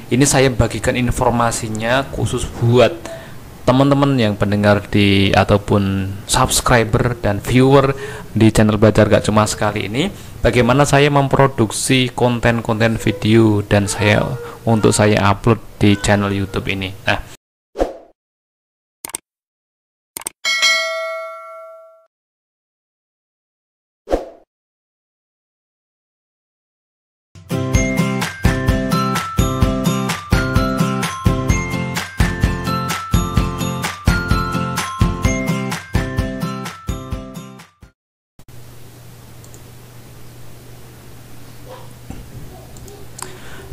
ini saya bagikan informasinya khusus buat teman-teman yang pendengar di ataupun subscriber dan viewer di channel Belajar Gak Cuma Sekali ini, bagaimana saya memproduksi konten-konten video dan untuk saya upload di channel YouTube ini. Nah,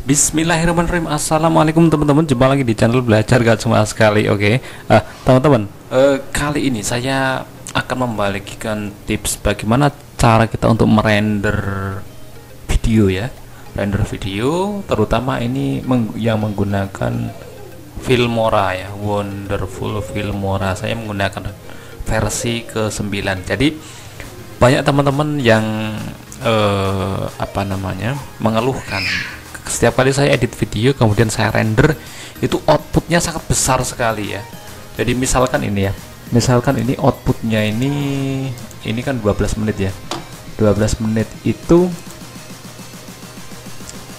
Bismillahirrahmanirrahim. Assalamualaikum teman-teman, jumpa lagi di channel Belajar Gak Cuma Sekali. Oke, teman-teman, kali ini saya akan membagikan tips bagaimana cara kita untuk merender video ya, render video, terutama ini yang menggunakan Filmora ya, Wonderful Filmora. Saya menggunakan versi ke-9. Jadi banyak teman-teman yang mengeluhkan setiap kali saya edit video kemudian saya render itu outputnya sangat besar sekali ya. Jadi misalkan ini ya, misalkan ini outputnya ini kan 12 menit ya, 12 menit itu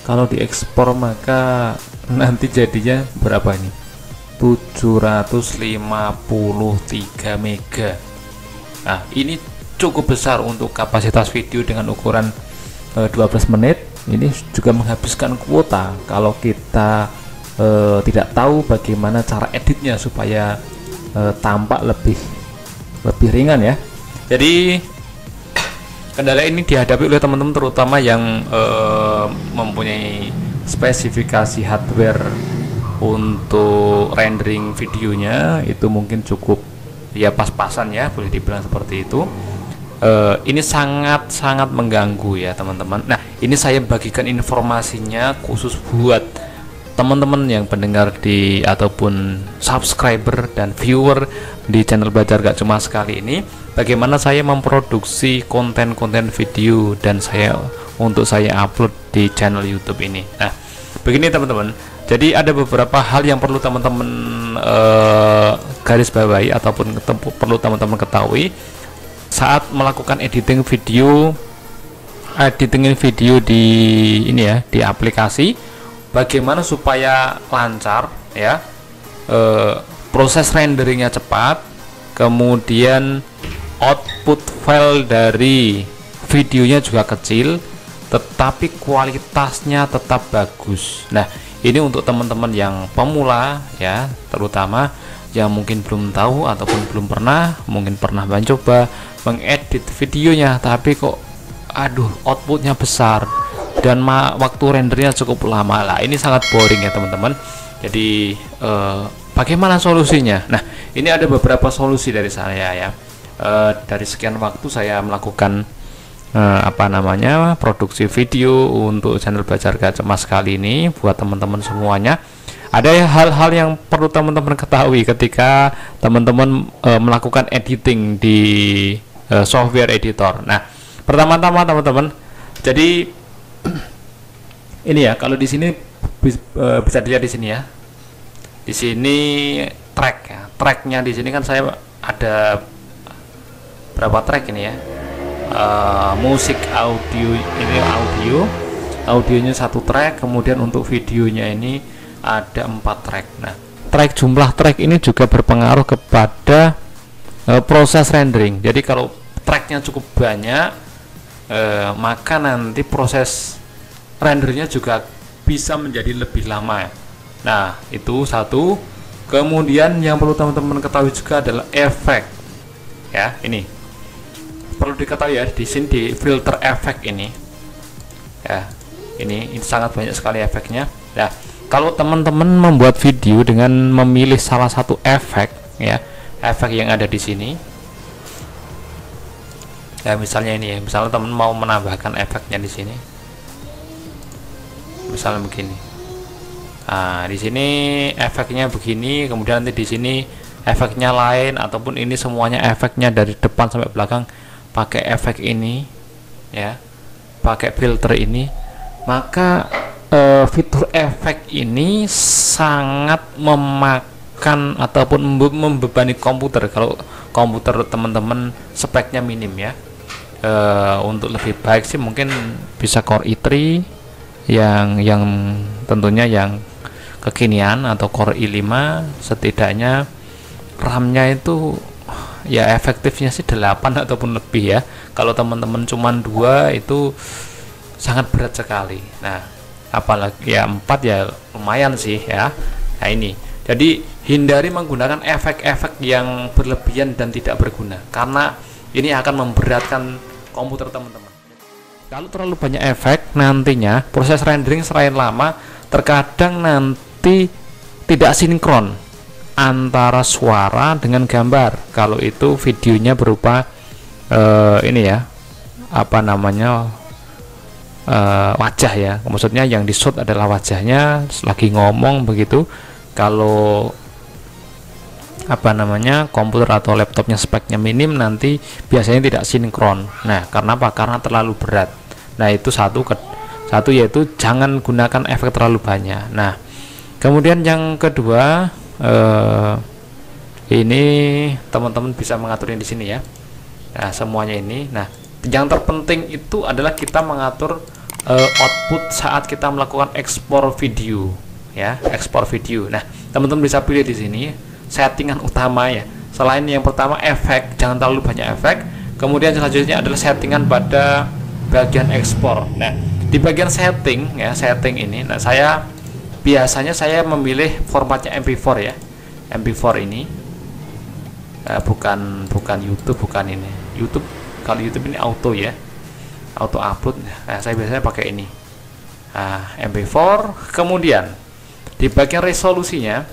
kalau diekspor maka nanti jadinya berapa ini, 753 mega. Nah, ini cukup besar untuk kapasitas video dengan ukuran 12 menit. Ini juga menghabiskan kuota kalau kita tidak tahu bagaimana cara editnya supaya tampak lebih ringan ya. Jadi kendala ini dihadapi oleh teman-teman terutama yang mempunyai spesifikasi hardware untuk rendering videonya itu mungkin cukup ya pas-pasan ya, boleh dibilang seperti itu. Ini sangat mengganggu ya teman-teman. Nah, ini saya bagikan informasinya khusus buat teman-teman yang pendengar di ataupun subscriber dan viewer di channel Belajar Gak Cuma Sekali ini, bagaimana saya memproduksi konten-konten video dan untuk saya upload di channel YouTube ini. Nah, begini teman-teman, jadi ada beberapa hal yang perlu teman-teman garis bawahi ataupun perlu teman-teman ketahui saat melakukan editing video di ini ya, di aplikasi, bagaimana supaya lancar ya, proses renderingnya cepat, kemudian output file dari videonya juga kecil tetapi kualitasnya tetap bagus. Nah, ini untuk teman-teman yang pemula ya, terutama yang mungkin belum tahu ataupun belum pernah, mungkin pernah mencoba mengedit videonya tapi kok outputnya besar dan waktu rendernya cukup lama lah. Ini sangat boring ya teman-teman. Jadi bagaimana solusinya? Nah, ini ada beberapa solusi dari saya ya. Dari sekian waktu saya melakukan produksi video untuk channel Belajar Gak Cuma Sekali ini buat teman-teman semuanya. Ada hal-hal yang perlu teman-teman ketahui ketika teman-teman melakukan editing di software editor. Nah, pertama-tama teman-teman, jadi ini ya, kalau di sini bisa dilihat di sini ya. Di sini track ya. Tracknya di sini kan saya ada berapa track ini ya? Musik, audio, ini audionya satu track, kemudian untuk videonya ini ada 4 track. Nah, jumlah track ini juga berpengaruh kepada proses rendering. Jadi kalau tracknya cukup banyak, maka nanti proses rendernya juga bisa menjadi lebih lama. Nah, itu satu. Kemudian yang perlu teman-teman ketahui juga adalah efek ya. Ini perlu diketahui ya, di sini di filter efek ini ya, ini sangat banyak sekali efeknya ya. Kalau teman-teman membuat video dengan memilih salah satu efek ya, efek yang ada di sini ya, misalnya ini ya, misalnya teman mau menambahkan efeknya di sini, misalnya begini. Nah, di sini efeknya begini, kemudian nanti di sini efeknya lain, ataupun ini semuanya efeknya dari depan sampai belakang pakai efek ini ya, pakai filter ini, maka fitur efek ini sangat memakan ataupun membebani komputer. Kalau komputer teman-teman speknya minim ya, untuk lebih baik sih mungkin bisa Core i3 yang tentunya yang kekinian, atau Core i5. Setidaknya RAM-nya itu ya efektifnya sih 8 ataupun lebih ya. Kalau teman-teman cuman 2 itu sangat berat sekali. Nah, apalagi ya 4 ya lumayan sih ya. Nah ini, jadi hindari menggunakan efek-efek yang berlebihan dan tidak berguna, karena ini akan memberatkan komputer teman-teman. Kalau terlalu banyak efek, nantinya proses rendering selain lama, terkadang nanti tidak sinkron antara suara dengan gambar. Kalau itu videonya berupa ini ya, apa namanya, wajah ya, maksudnya yang di shoot adalah wajahnya lagi ngomong begitu. Kalau apa namanya, komputer atau laptopnya speknya minim, nanti biasanya tidak sinkron. Nah, karena apa? Karena terlalu berat. Nah, itu satu yaitu jangan gunakan efek terlalu banyak. Nah, kemudian yang kedua, ini teman-teman bisa mengaturnya di sini ya. Nah, semuanya ini. Nah, yang terpenting itu adalah kita mengatur output saat kita melakukan ekspor video ya, ekspor video. Nah, teman-teman bisa pilih di sini settingan utama ya. Selain yang pertama efek, jangan terlalu banyak efek. Kemudian selanjutnya adalah settingan pada bagian ekspor. Nah, di bagian setting ya, setting ini, nah biasanya saya memilih formatnya MP4 ya. MP4 ini bukan YouTube, bukan ini YouTube. Kalau YouTube ini auto ya, auto upload. Nah, saya biasanya pakai ini, MP4. Kemudian di bagian resolusinya,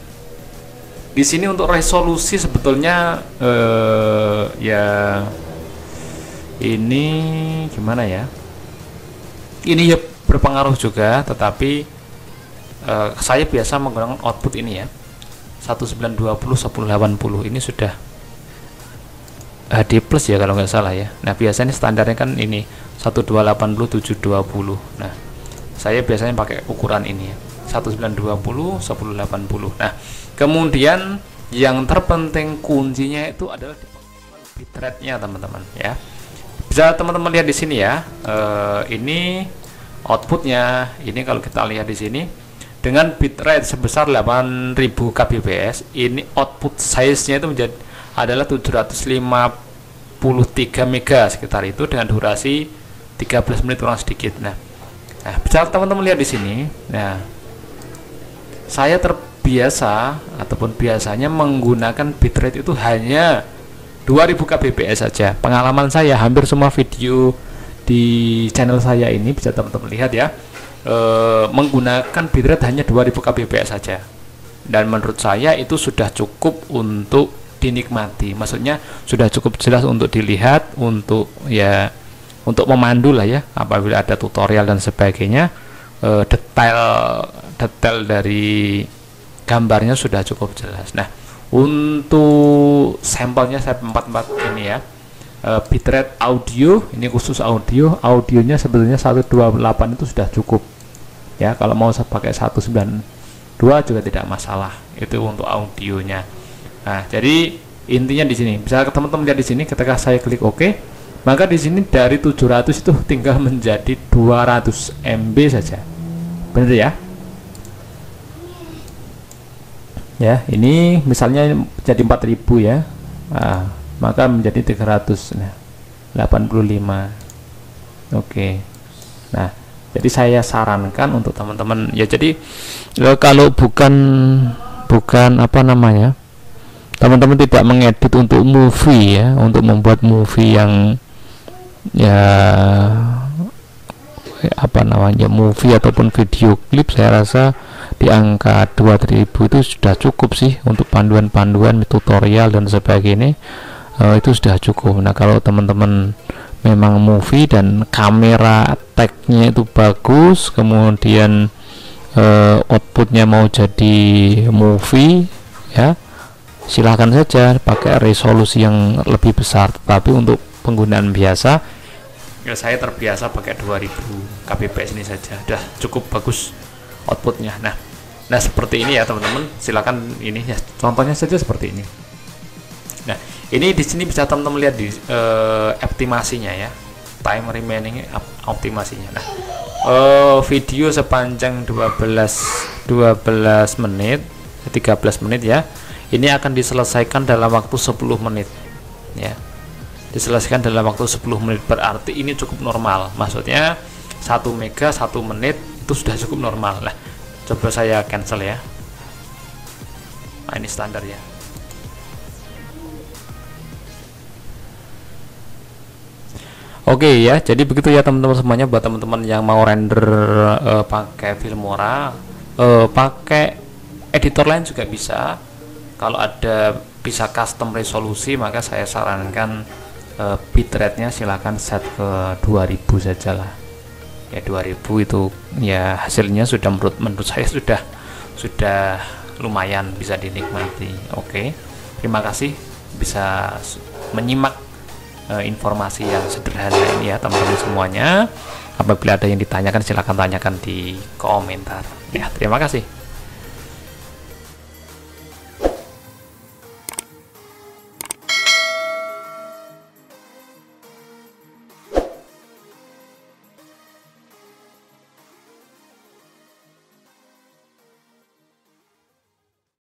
di sini untuk resolusi sebetulnya ya ini gimana ya, ini ya berpengaruh juga, tetapi saya biasa menggunakan output ini ya, 1920 1080. Ini sudah HD plus ya kalau nggak salah ya. Nah, biasanya standarnya kan ini 1280 720. Nah, saya biasanya pakai ukuran ini ya, 1920 1080. Nah, kemudian yang terpenting kuncinya itu adalah di bitrate-nya teman-teman ya. Bisa teman-teman lihat di sini ya. Ini outputnya. Ini kalau kita lihat di sini dengan bitrate sebesar 8000 kbps, ini output size-nya itu adalah 753 mega sekitar itu, dengan durasi 13 menit kurang sedikit. Nah, bisa teman-teman lihat di sini. Nah, saya terbiasa ataupun biasanya menggunakan bitrate itu hanya 2000 kbps saja. Pengalaman saya hampir semua video di channel saya ini, bisa teman-teman lihat ya, menggunakan bitrate hanya 2000 kbps saja. Dan menurut saya itu sudah cukup untuk dinikmati. Maksudnya sudah cukup jelas untuk dilihat, untuk ya, untuk memandu lah ya, apabila ada tutorial dan sebagainya. Detail dari gambarnya sudah cukup jelas. Nah, untuk sampelnya saya 44 ini ya, bitrate audio, ini khusus audionya sebetulnya 128 itu sudah cukup ya. Kalau mau saya pakai 192 juga tidak masalah, itu untuk audionya. Nah, jadi intinya di sini bisa teman-teman lihat di sini, ketika saya klik OK, maka di sini dari 700 itu tinggal menjadi 200 MB saja. Benar ya? Ya, ini misalnya jadi 4000 ya. Maka menjadi 385. Oke. Nah, jadi saya sarankan untuk teman-teman ya, jadi kalau bukan apa namanya, teman-teman tidak mengedit untuk movie ya, untuk membuat movie yang ya apa namanya, movie ataupun video klip, saya rasa di angka 2000 itu sudah cukup sih untuk panduan-panduan tutorial dan sebagainya. Itu sudah cukup. Nah, kalau teman-teman memang movie dan kamera tag-nya itu bagus, kemudian outputnya mau jadi movie ya, silahkan saja pakai resolusi yang lebih besar. Tetapi untuk penggunaan biasa ya, saya terbiasa pakai 2000 kbps ini saja, udah cukup bagus. outputnya. Nah seperti ini ya teman-teman, silakan ini ya contohnya saja seperti ini. Nah ini di sini bisa teman-teman lihat di optimasinya ya, time remaining optimasinya. Nah video sepanjang 12 menit 13 menit ya, ini akan diselesaikan dalam waktu 10 menit ya, diselesaikan dalam waktu 10 menit, berarti ini cukup normal, maksudnya 1 mega 1 menit itu sudah cukup normal. Nah coba saya cancel ya. Nah ini standar ya. Oke ya, jadi begitu ya teman-teman semuanya. Buat teman-teman yang mau render pakai Filmora, pakai editor lain juga bisa. Kalau ada bisa custom resolusi, maka saya sarankan bitrate-nya silahkan set ke 2000 saja lah. Ya 2000 itu ya hasilnya sudah menurut saya sudah lumayan bisa dinikmati. Oke, terima kasih bisa menyimak informasi yang sederhana ini ya teman-teman semuanya. Apabila ada yang ditanyakan silahkan tanyakan di komentar ya. Terima kasih.